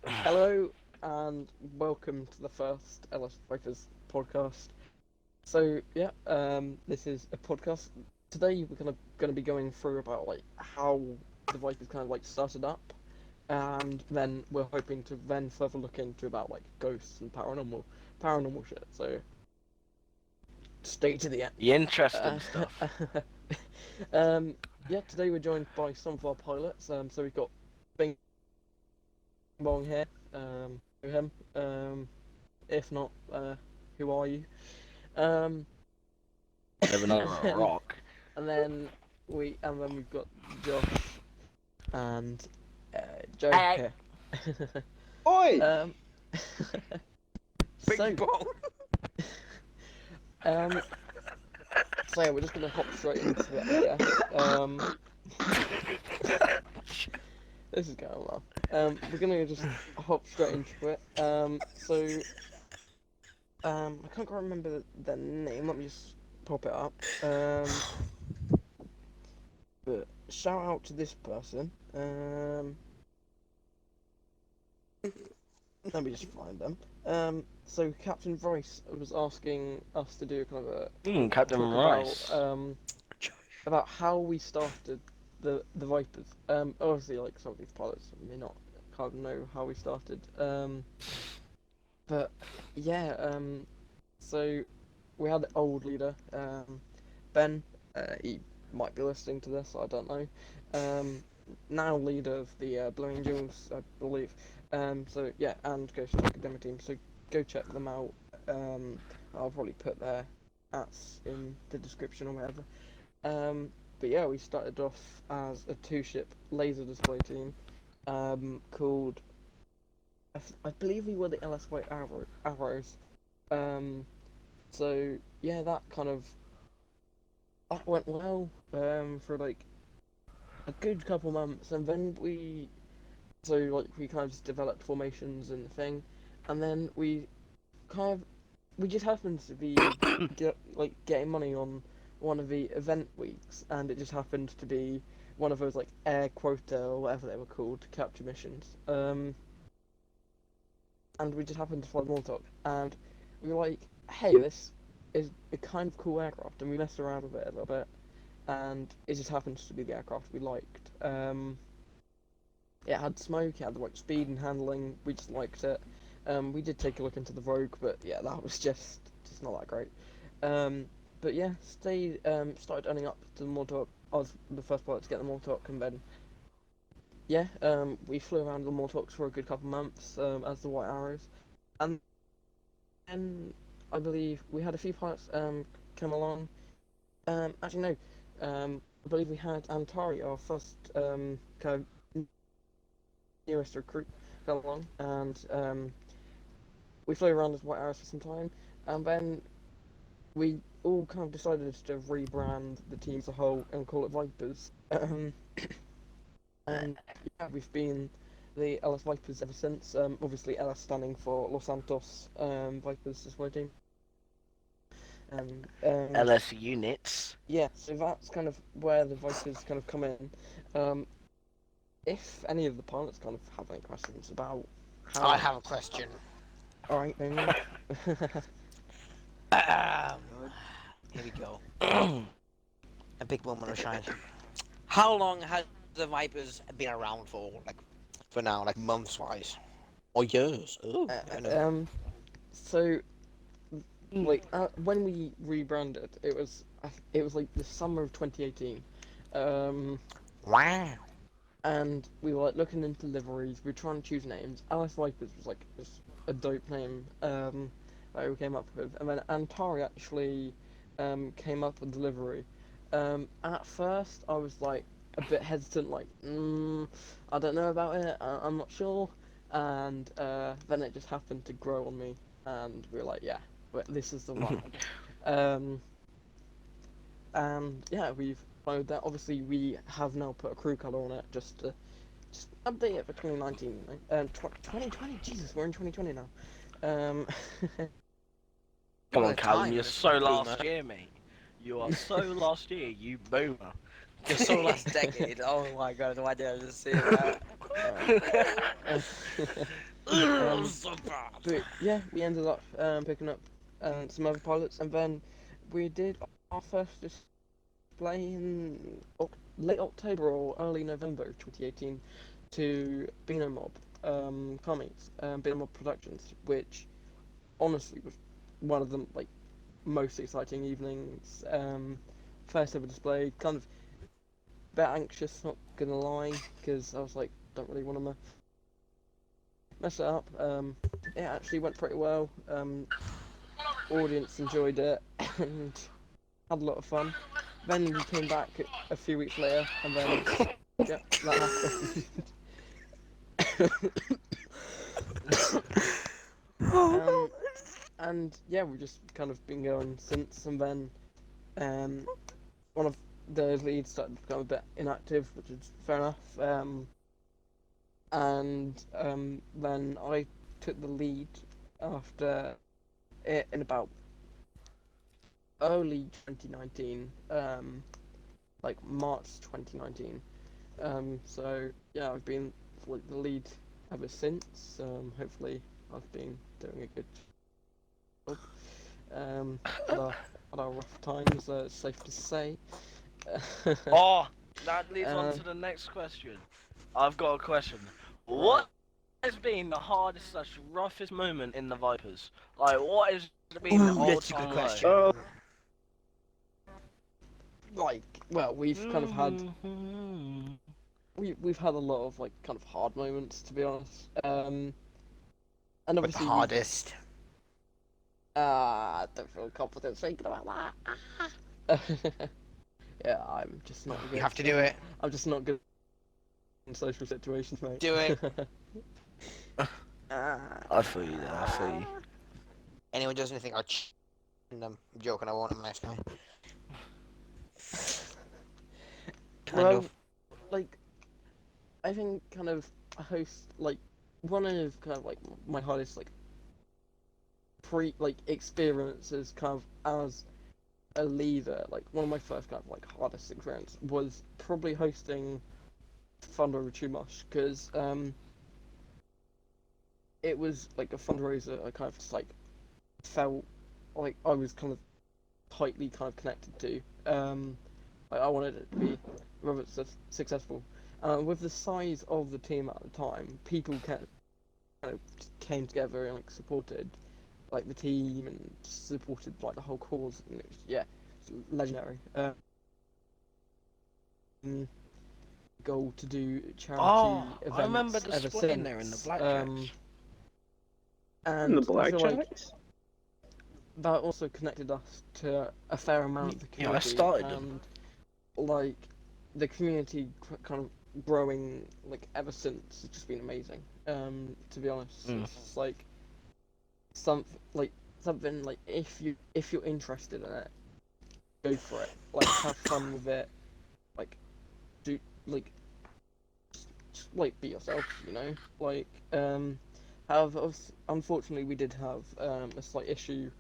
Hello and welcome to the first LS Vipers podcast. This is a podcast. Today we're gonna be going through about like how the Vipers kind of like started up, and then we're hoping to then further look into about like ghosts and paranormal shit. So stay to the end. The interesting Uh, stuff. Today we're joined by some of our pilots. So we've got Bing Bong here. Know him. If not, who are you? Um, Living under a and, rock. and then we've got Josh and Joe Hey. here. Oi! um, Big so bong! um, so yeah, we're just gonna hop straight into it, I guess. This is going well. We're gonna just hop straight into it. I can't quite remember the name. Let me just pop it up. But shout out to this person. Let me just find them. So Captain Rice was asking us to do kind of a Captain talk Rice. about how we started the Vipers. Obviously, like some of these pilots may not kind of know how we started. But yeah, so we had the old leader, Ben. He might be listening to this, I don't know. Now leader of the Blue Angels, I believe. So yeah, and Ghost Academic team. So go check them out. I'll probably put their ats in the description or whatever. But yeah, we started off as a two-ship laser display team, called. I believe we were the LSY Arrows. So yeah, that went well for like a good couple months, and then we kind of just developed formations and the thing, and then we just happened to be getting money on one of the event weeks, and it just happened to be one of those like air quota or whatever they were called capture missions. And we just happened to fly Montauk, and we were like, hey, this is a kind of cool aircraft, and we messed around with it a little bit, and it just happens to be the aircraft we liked. It had smoke, it had the right speed and handling, we just liked it. We did take a look into the Rogue, but yeah, that was just not that great. But yeah, started earning up to the Montauk. I was the first pilot to get the Montauk, and then yeah, we flew around the Montauk for a good couple months as the White Arrows, and then I believe we had a few pilots come along. Actually no, I believe we had Antari, our first kind of newest recruit, come along, and we flew around as White Arrows for some time, and then we all kind of decided to rebrand the team as a whole and call it Vipers. And yeah, we've been the LS Vipers ever since. Obviously LS standing for Los Santos Vipers display team. LS units. Yeah, so that's kind of where the Vipers kind of come in. If any of the pilots kind of have any questions about how... I have a question. Alright, then. Here we go. A big moment of shine. How long has the Vipers been around for? Like, for now, like months-wise? Or years? Ooh, I know. So, like, when we rebranded, it was like the summer of 2018. Wow. And we were like looking into liveries, we were trying to choose names. Alice Vipers was like just a dope name that we came up with, and then Antari actually came up with the livery. At first, I was like a bit hesitant, like, I don't know about it, I'm not sure, and then it just happened to grow on me, and we were like, yeah, this is the one. And yeah, we've followed that. Obviously, we have now put a crew colour on it just to update it for 2019, 2020. Jesus, we're in 2020 now. Come on, What a Callum, time, you're so last boomer. year, mate. You are so last year, you boomer. You're so last decade. Oh my god, why did I just say that? So bad. But yeah, we ended up picking up some other pilots, and then we did our first display in late October or early November 2018 to Beano Comics, Beano Productions, which honestly was one of the like most exciting evenings. First ever display, kind of a bit anxious, not gonna lie, because I was like, don't really want to mess it up. It actually went pretty well. Audience enjoyed it and had a lot of fun. Then we came back a few weeks later, and then yeah, that happened. um, and yeah, we've just kind of been going since. And then one of the leads started to become a bit inactive, which is fair enough. And then I took the lead after it in about early 2019, like March 2019. So yeah, I've been like the lead ever since. Hopefully, I've been doing a good job. Had our rough times, it's safe to say. Oh, that leads on Um, to the next question. I've got a question. right. What has been the hardest / roughest moment in the Vipers? Like, what has been the Ooh, that's a good all-time question. low? Like, well, we've kind of had Mhm. we've had a lot of like kind of hard moments, to be honest. And But the obviously we've hardest. I don't feel confident speaking about that. Yeah, I'm just not You good. have to do it. I'm just not good in social situations, mate. Do it. I feel you there, I feel you. Anyone does anything, I'll them. I'm joking, I won't him next time. Kind Well, of. like, I think kind of a host, like, one of kind of like my hardest, like, experiences kind of as a leader, like, one of my first kind of like hardest experience was probably hosting Thunder of Chumash, because, it was like a fundraiser I kind of just like felt like I was kind of tightly kind of connected to. Like I wanted it to be rather successful. With the size of the team at the time, people kind of came together and like supported like the team and supported like the whole cause. And it was, yeah, it's legendary. Goal to do charity Oh, I remember events the ever split in there in the since. blackjacks. And The I feel like blackjacks? that also connected us to a fair amount of the Yeah, I community, started them. and like the community kind of growing like ever since has just been amazing. To be honest, Mm. it's just like something like if you're interested in it, go for it. Like have fun with it. Like do like just like be yourself. You know, like however, unfortunately we did have a slight issue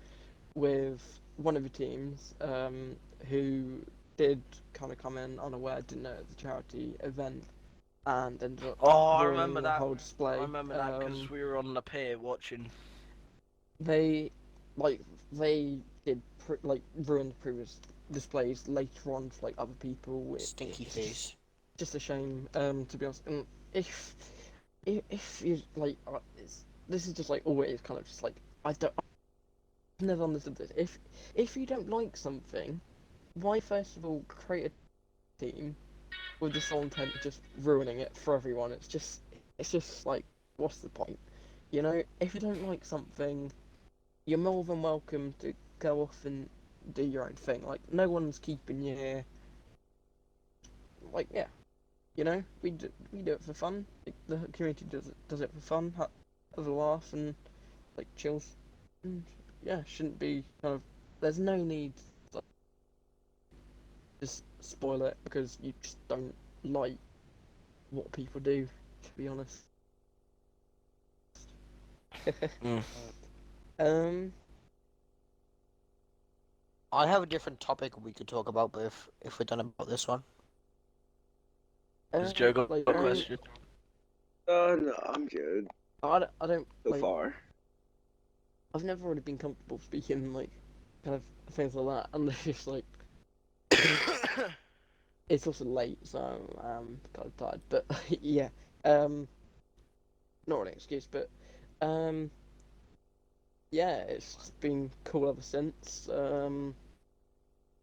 with one of the teams who did kind of come in unaware, didn't know it was a charity event, and ended up Oh, I remember ruining the that. whole I display. remember that because we were on the pier watching. They like they did like ruin the previous displays later on for like other people. Stinky It's face. just a shame, to be honest. And if you like, this is just like always kind of just like I've never understood this. If you don't like something, why first of all create a team with the sole intent of just ruining it for everyone? It's just like what's the point? You know, if you don't like something, you're more than welcome to go off and do your own thing. Like no one's keeping you here. Like yeah, you know, we do it for fun. Like, the community does it for fun, has a laugh and like chills. And yeah, shouldn't be kind of. There's no need to like, just spoil it because you just don't like what people do. To be honest. Mm. um. I have a different topic we could talk about, but if we're done about this one. Has Joe got Like a question? No, I'm good. I don't so like. far? I've never really been comfortable speaking like kind of things like that, and it's just like it's also late, so I'm kind of tired. But yeah, um, not really an excuse, but um, yeah, it's been cool ever since.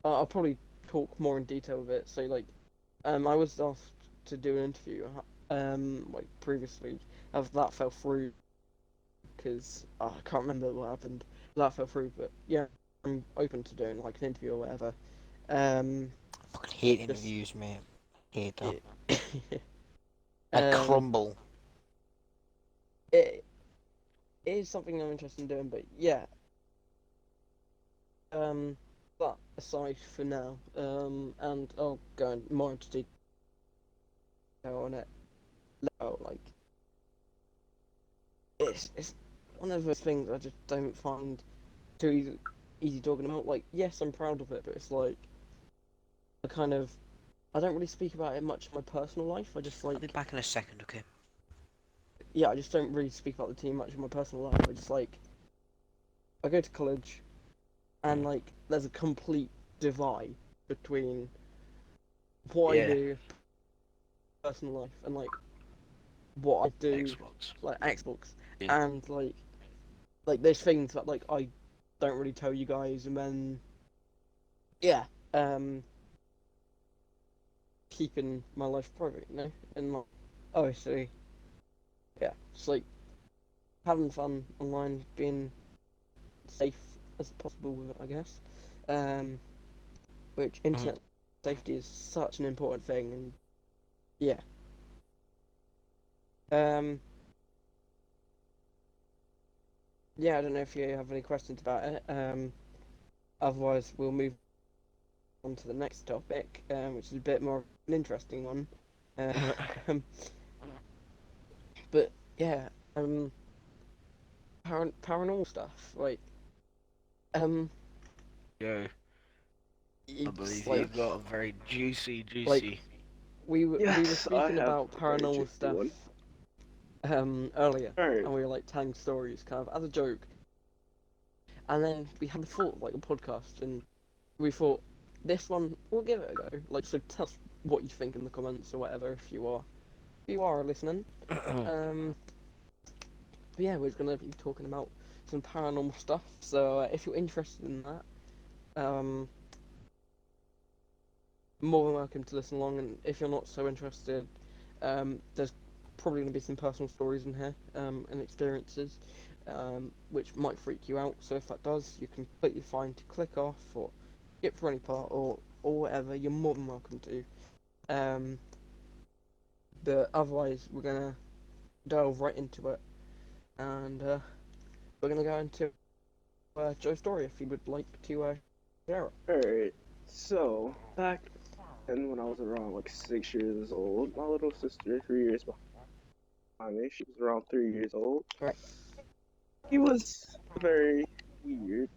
I'll probably talk more in detail with it. So like, I was asked to do an interview, like previously, of that fell through because I can't remember what happened. That fell through, but yeah, I'm open to doing like an interview or whatever. Um, I fucking hate just interviews, mate. Hate them. it, I um, crumble. it, it is something I'm interested in doing, but yeah. But aside for now, and I'll go more into detail on it. Like it's one of those things I just don't find too easy talking about. Like, yes, I'm proud of it, but it's like I kind of I don't really speak about it much in my personal life. I just I'll be like back in a second, okay? yeah, I just don't really speak about the team much in my personal life. I just like I go to college and like there's a complete divide between what I Yeah. do personal life and like what I do Xbox. like Xbox Yeah. and like there's things that like I don't really tell you guys and then yeah um keeping my life private, you know, and like obviously yeah, it's like having fun online, being safe as possible with it, I guess. Um, which Mhm. internet safety is such an important thing, and yeah. Um, yeah, I don't know if you have any questions about it. Otherwise we'll move on to the next topic, which is a bit more of an interesting one. Um, but yeah, paranormal stuff, like um, Yeah. I it's believe you've like got a very like juicy. we were Yes, I speaking have about a very paranormal juicy stuff one. earlier, Alright, and we were like telling stories kind of as a joke, and then we had the thought of like a podcast, and we thought this one we'll give it a go. Like, so tell us what you think in the comments or whatever if you are listening. Um, but yeah, we're gonna be talking about some paranormal stuff. So if you're interested in that, more than welcome to listen along. And if you're not so interested, there's probably going to be some personal stories in here and experiences, which might freak you out. So if that does, you're completely fine to click off or skip through any part or whatever. You're more than welcome to. Um, but otherwise, we're gonna delve right into it, and we're gonna go into Joe's story if you would like to share it. alright. So, back then when I was around like 6 years old, my little sister, 3 years behind me, she was around 3 years old. Right. He was a very weird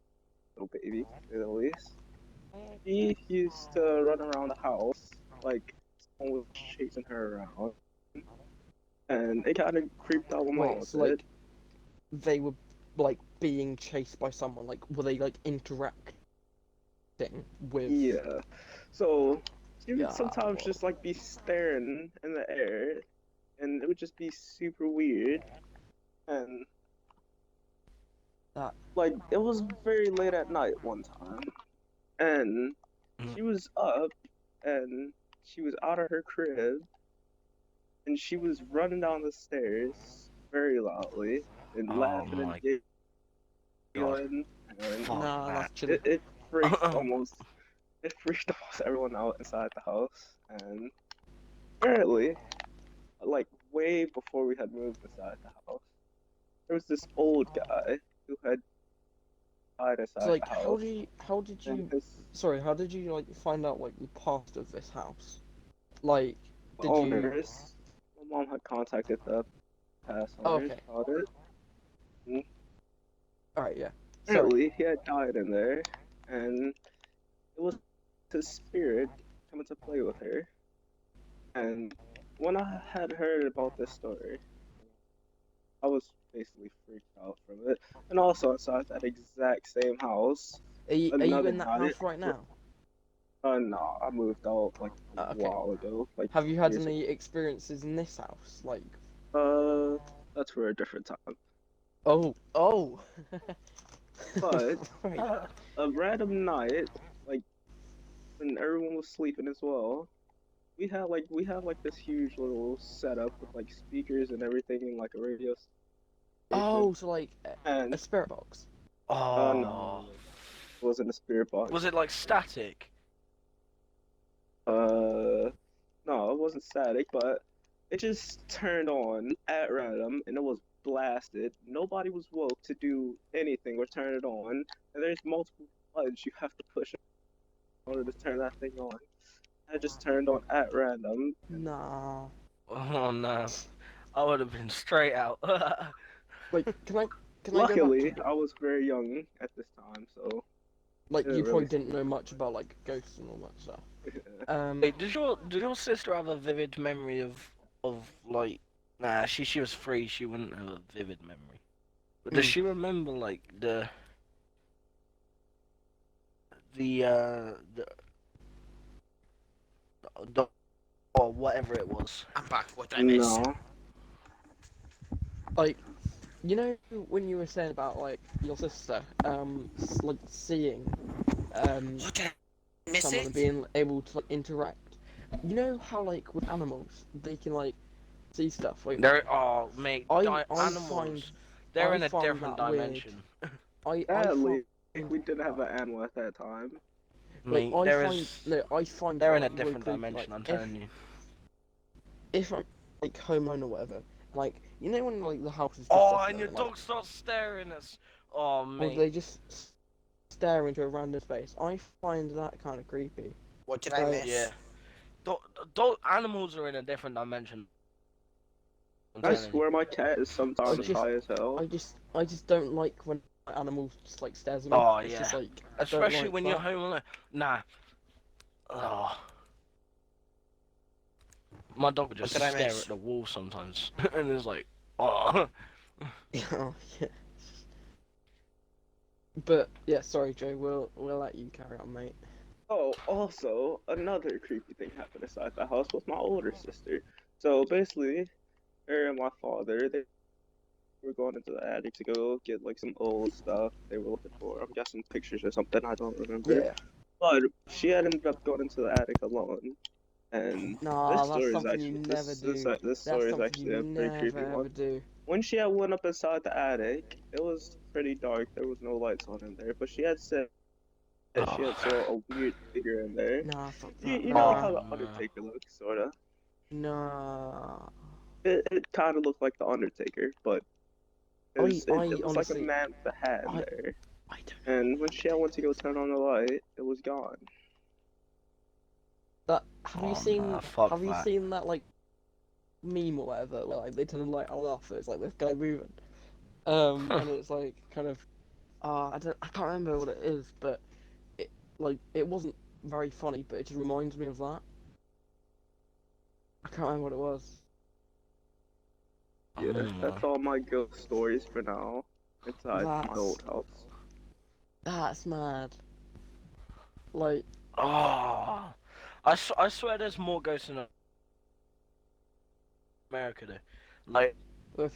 little baby, to say the least. He used to run around the house like someone was chasing her around, and it kind of creeped out my mom Wait, a so bit. like they were like being chased by someone? Like were they like interacting with? Yeah. So she would Yeah, sometimes well, just like be staring in the air, and it would just be super weird. And that. like it was very late at night one time, and she was up, and she was out of her crib, and she was running down the stairs very loudly and Oh laughing and my god. giggling, and Fuck Nah, that. that's chilling. it freaked almost it freaked almost everyone out inside the house. And apparently, like way before we had moved inside the house, there was this old guy who had died So inside like, the house, how did and you? his Sorry, how did you like find out like the past of this house? Like, did you? owners, my mom had contacted the past Oh, owners okay, about it. And all right, yeah. Sorry. apparently, he had died in there, and it was his spirit coming to play with her. And when I had heard about this story, I was basically freaked out from it. And also inside that exact same house, Are you another in that night. house right now? No, I moved out like a Okay. while ago, like Have you had years any experiences in this house? Like, ago. That's for a different time. oh. But Right. a random night, like when everyone was sleeping as well, we have like this huge little setup with like speakers and everything and like a radio station. Oh, so like a And spirit box. Oh. no, it wasn't a spirit Was box. it like static? Uh, no, it wasn't static, but it just turned on at random and it was blasted. Nobody was woke to do anything or turn it on. And there's multiple buttons you have to push in order to turn that thing on. And it just turned on at random. Nah. Oh no. I would have been straight out. Like, can I go back Luckily, to I was very young at this time, so like I you didn't probably really didn't see know much about like ghosts and all that stuff. it. Wait, did your sister have a vivid memory of like nah, she was free, she wouldn't have a vivid memory. But does Mm. she remember like the or whatever it was? I'm back. What did I miss? No. Like, you know when you were saying about like your sister, like seeing What did I miss someone and it? being able to like interact. You know how like with animals they can like see stuff. Like Mate, I animals, find they're I in a find different that weird. dimension. I find Sadly, we didn't have an animal at that time. like Mate, I find they're that in a like really different creepy. dimension, Like I'm telling you. if I'm like home alone or whatever, like you know when like the house is just Oh, us and your alone, like dog starts staring at us. Oh, or mate. they just stare into a random space. I find that kind of creepy. What did I Like, miss? Yeah. Animals are in a different dimension. I'm I telling you. swear my cat is I sometimes just high as hell. I just don't like when animals just like stares at me. Oh, It's just yeah. like I don't Especially like when that. you're home alone. Nah. Oh. My dog would just What did I stare miss? at the wall sometimes. And it's like, oh. Oh, yeah. But yeah, sorry Joe, we'll let you carry on, mate. Oh, also, another creepy thing happened inside the house with my older sister. So basically, her and my father, they were going into the attic to go get like some old stuff they were looking for. I'm guessing pictures or something, I don't remember. Yeah. But she had ended up going into the attic alone. And Nah, this that's story is something you actually never this do. this That's story is something you actually a pretty creepy never one. ever do. When she had went up inside the attic, it was pretty dark. There was no lights on in there, but she had said that she Oh. had saw a weird figure in there. Nah, fuck You, that. you know Oh, Nah. how the no. Undertaker looks, sorta. Nah. It kind of looked like the Undertaker, but it I was like a honestly man with a hat in I there. I don't And when she had went to go turn on the light, it was gone. that Oh, nah, fuck have you that. seen that like meme or whatever where like they turn the light off and it's like this guy moving. And it's like kind of I can't remember what it is, but it like it wasn't very funny, but it just reminds me of that. I can't remember what it was. I Yeah, don't know. that's all my ghost stories for now. Inside my That's old house. that's mad. Like Oh. I swear there's more ghosts in America, though. Like,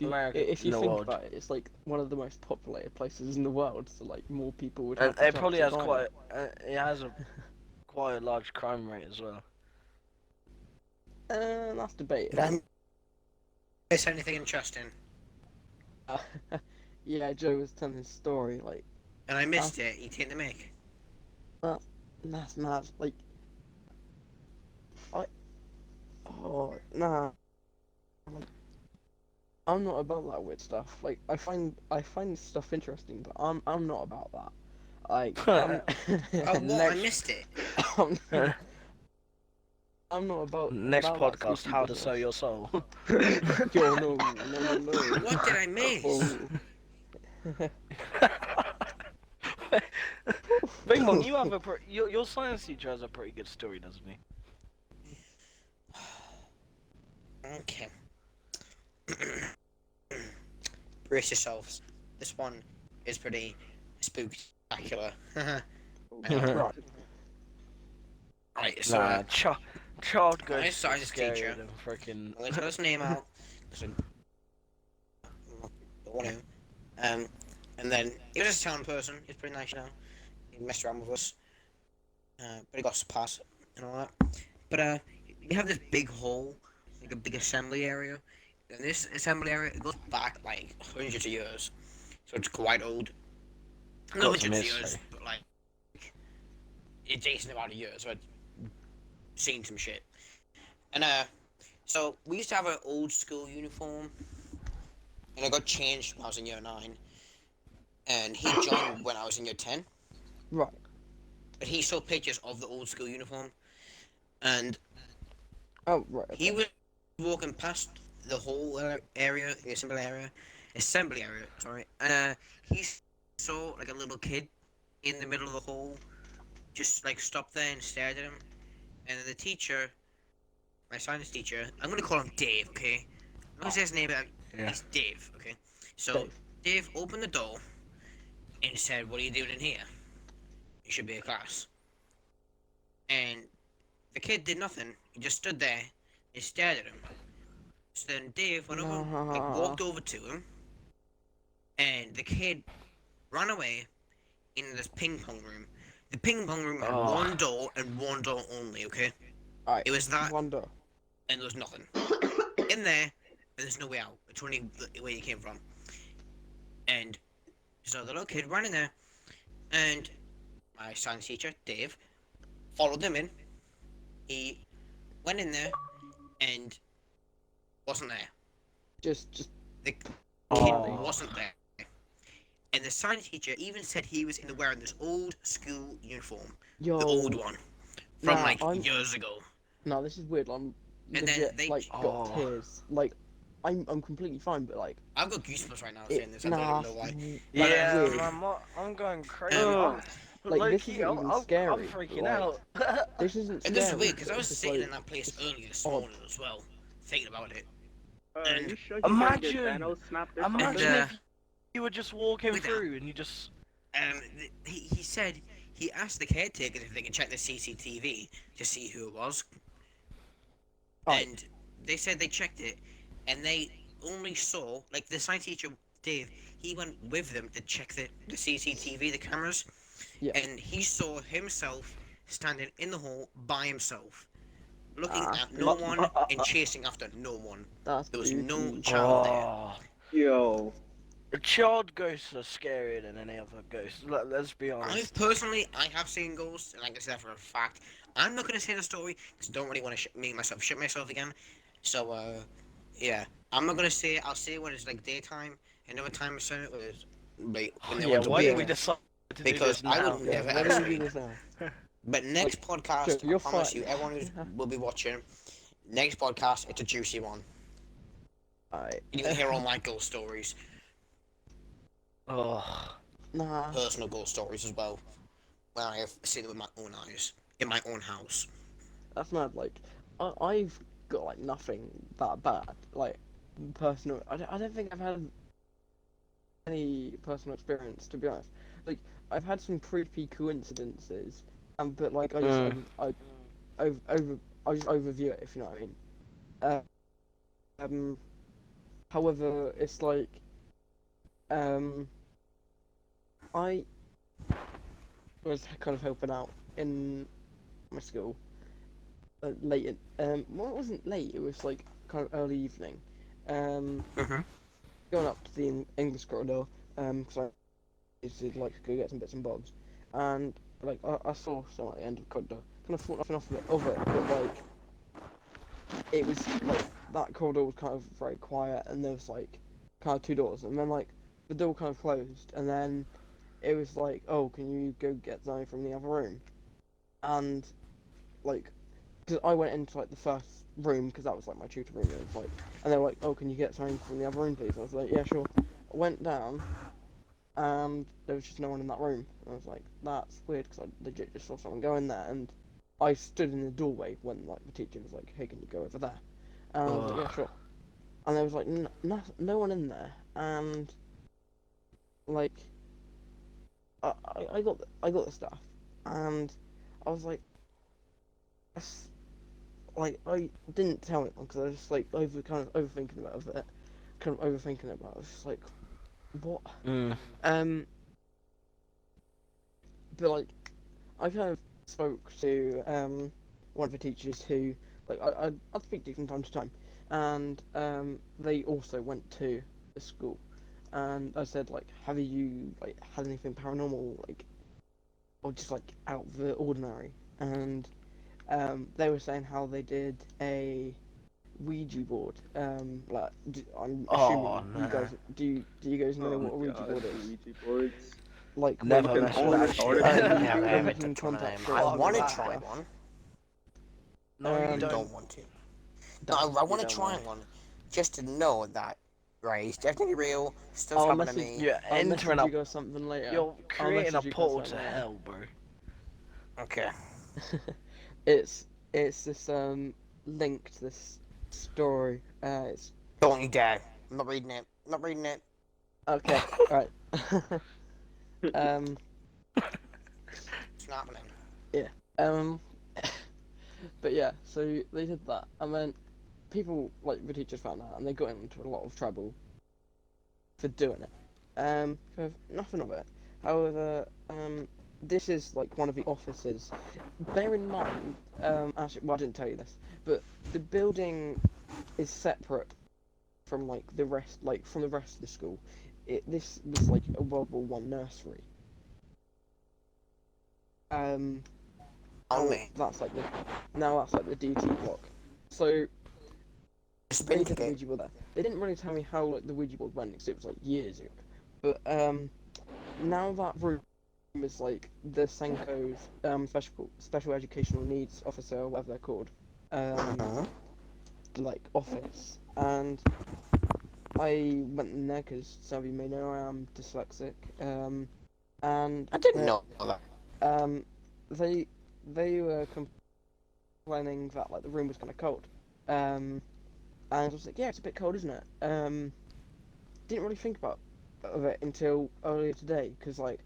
America, if in you the think world. about it, it's like one of the most populated places in the world, so like more people would And have the it chance probably of has dying. it has quite a large crime rate as well. That's debatable. Did I miss anything interesting? Yeah, Joe was telling his story, like, And I missed it. You take the mic. that's mad. Like, oh, nah. Like, I'm not about that weird stuff. Like, I find stuff interesting, but I'm not about that. Like, Oh, what? I next, missed it. I'm, I'm not Next about that podcast, spooky how to sell business. your soul. Yo, no. What did I miss? Oh. Bing Bong, you have your science teacher has a pretty good story, doesn't he? Okay. brace yourselves. This one is pretty spectacular. Right. Right, so Nah, child my ghosts are science teacher. scarier than freaking. I'm gonna tell his name out. So, don't want to. And then he was just a town person. He's pretty nice, you know. He messed around with us, but he got us a pass and all that. But you have this big hall, like a big assembly area. And this assembly area it goes back like hundreds of years, so it's quite old. Not Got some hundreds of years, history. but like it's decent amount of years. So I've seen some shit. And so we used to have an old school uniform, and I got changed when I was in year 9. And he joined when I was in year 10. Right. But he saw pictures of the old school uniform, and Oh, right. he Okay. was walking past the whole area, the assembly area, sorry, and he saw like a little kid in the middle of the hall, just like stopped there and stared at him, and then the teacher, my science teacher, I'm gonna call him Dave, okay? I'm gonna say his name, but Yeah. he's Dave, okay? So Dave opened the door and said, "What are you doing in here? You should be at class." And the kid did nothing. He just stood there and stared at him. So then Dave went over, like walked over to him, and the kid ran away into this ping pong room. The ping pong room had Oh. one door and one door only, okay? Alright. It was that, Wonder. and there was nothing. In there, and there's no way out. It's only where you came from. And so the little kid ran in there, and my science teacher, Dave, followed him in. He went in there, and wasn't there. Just. The kid Oh. wasn't there. And the science teacher even said he was wearing this old school uniform, Yo. the old one, from Nah, like I'm- years ago. No, this is weird. I'm And then legit they- like got Oh. tears. Like, I'm completely fine, but like, I've got goosebumps right now saying this. I nah. don't know why. Yeah, weird. I'm going crazy. Um, Like, this Low-key, isn't even I'm scary, freaking like- out. This isn't And scary. this is weird because I it's was just, sitting like, in that place it's earlier this odd. morning as well, thinking about it. Are you sure you Imagine- didn't get Thanos snapped or Imagine something? And, if you were just walking with that- through and you just. He said he asked the caretakers if they could check the CCTV to see who it was, Right. and they said they checked it, and they only saw like the science teacher Dave. He went with them to check the CCTV, the cameras, Yeah. and he saw himself standing in the hall by himself, looking Ah, at no one and chasing after no one. That's There was no spooky. child there. Oh. Yo, The child ghosts are scarier than any other ghosts. Let's be honest. I have seen ghosts, and I can say that for a fact. I'm not gonna say the story because I don't really want to make myself shit myself again. So yeah, I'm not gonna say it. I'll say it when it's like daytime. Another time I say it was like when there Yeah, was a why big- did we decide to do Because this I now? would Yeah, never why ever don't we say do it. this now? But next podcast, so you're I promise fine. you, everyone who will be watching, next podcast, it's a juicy one. Alright. You can hear all my ghost stories, Oh. Nah. personal ghost stories as well, when I have seen it with my own eyes, in my own house. That's mad. Like, I've got like nothing that bad. Like, personal. I don't think I've had any personal experience, to be honest. Like, I've had some creepy coincidences, but like I just I just overview it, if you know what I mean. However, it's like I was kind of helping out in my school late well, it wasn't late, it was like kind of early evening, Mhm. going up to the English corridor, because I used to like go get some bits and bobs, and like I saw someone at the end of the corridor kind of thought nothing of it, but like it was like that corridor was kind of very quiet, and there was like kind of two doors, and then like the door kind of closed, and then it was like, oh, can you go get something from the other room? And like, because I went into like the first room because that was like my tutor room, and it was like, and they were like, oh, can you get something from the other room, please? I was like, yeah, sure. I went down, and there was just no one in that room. And I was like, that's weird, because I legit just saw someone go in there, and I stood in the doorway when like the teacher was like, hey, can you go over there? And I was like, yeah, sure. And there was like no one in there, and like I got the stuff, and I was like, s- like I didn't tell anyone because I was just like overthinking about it, kind of overthinking about it. I was just like, what? Mm. Um, but like I kind of spoke to one of the teachers who like I speak to from time to time, and they also went to the school, and I said like, have you like had anything paranormal like or just like out of the ordinary? And they were saying how they did a Ouija board. I'm Oh, assuming you nah. guys do you guys know Oh what a Ouija god, board is? Ouija boards. Like where you Never can mess with only that started shit. where Never where you ever can touch one of contact them. spirits I and want to fuck try stuff. one. No, Um, you I don't. don't want to. No, That's I want you to don't try know. one, just to know that, right, it's definitely real, stuff's I'll happened to message me. You're I'll entering message a. you guys something later. You're I'll creating a message you guys portal to something hell, bro. Okay. later. It's this link to this story. It's Don't you dare. I'm not reading it. I'm not reading it. okay. Right. um. It's not happening. Yeah. Um. But yeah, so they did that, and then people like the teachers found out, and they got into a lot of trouble for doing it. For nothing of it. However, this is like one of the offices. Bear in mind, actually, well, I didn't tell you this, but the building is separate from like the rest, like from the rest of the school. This was like a World War I nursery. Um, On now me. that's like the DT block. So Spin they did the ticket. Ouija board there. They didn't really tell me how like the Ouija board went because it was like years ago. But now that room is like the Senko's special educational needs officer, or whatever they're called, Uh-huh. like office, and I went in there because some of you may know I am dyslexic. And I didn't know that. um, they were complaining that like the room was kind of cold. And I was like, yeah, it's a bit cold, isn't it? Didn't really think about of it until earlier today, because like,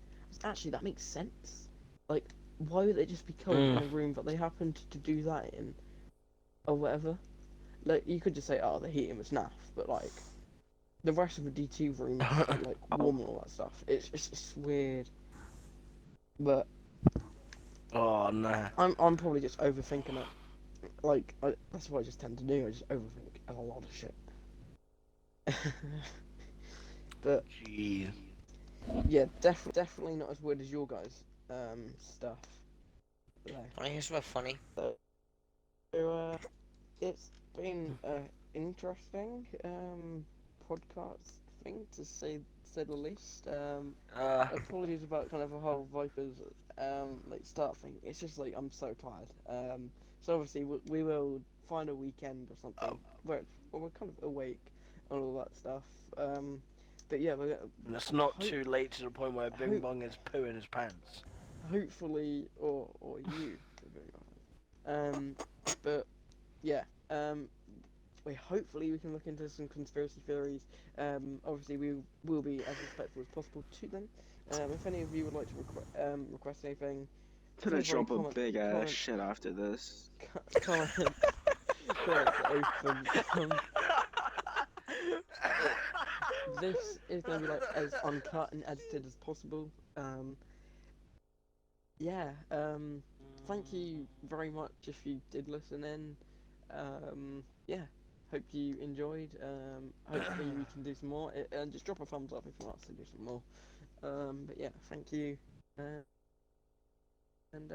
actually that makes sense. Like, why would they just be cold in a room that they happened to do that in, or whatever? Like, you could just say, oh, the heating was naff, but like, the rest of the D2 room is like warm and all that stuff. It's weird, but Oh, nah. I'm probably just overthinking it. Like, that's what I just tend to do. I just overthink a lot of shit. But Jeez. yeah, definitely not as weird as your guys' stuff. There. Want to hear something funny? So it's been an interesting podcast thing to say the least. Apologies about kind of a whole Vipers like start thing. It's just like I'm so tired. So obviously we will find a weekend or something where we're kind of awake and all that stuff. But yeah, And it's not Hope- too late to the point where Bing hope- Bong is pooing his pants. hopefully or you. But yeah, hopefully we can look into some conspiracy theories. Obviously we will be as respectful as possible to them. If any of you would like to request anything, To feel the free jump a comment, big ass comment, shit after this. comment, comments are open. This is going to be like as uncut and edited as possible. Yeah. Thank you very much if you did listen in. Yeah. Hope you enjoyed. Hopefully we can do some more. And just drop a thumbs up if you want us to do some more. But yeah, thank you. And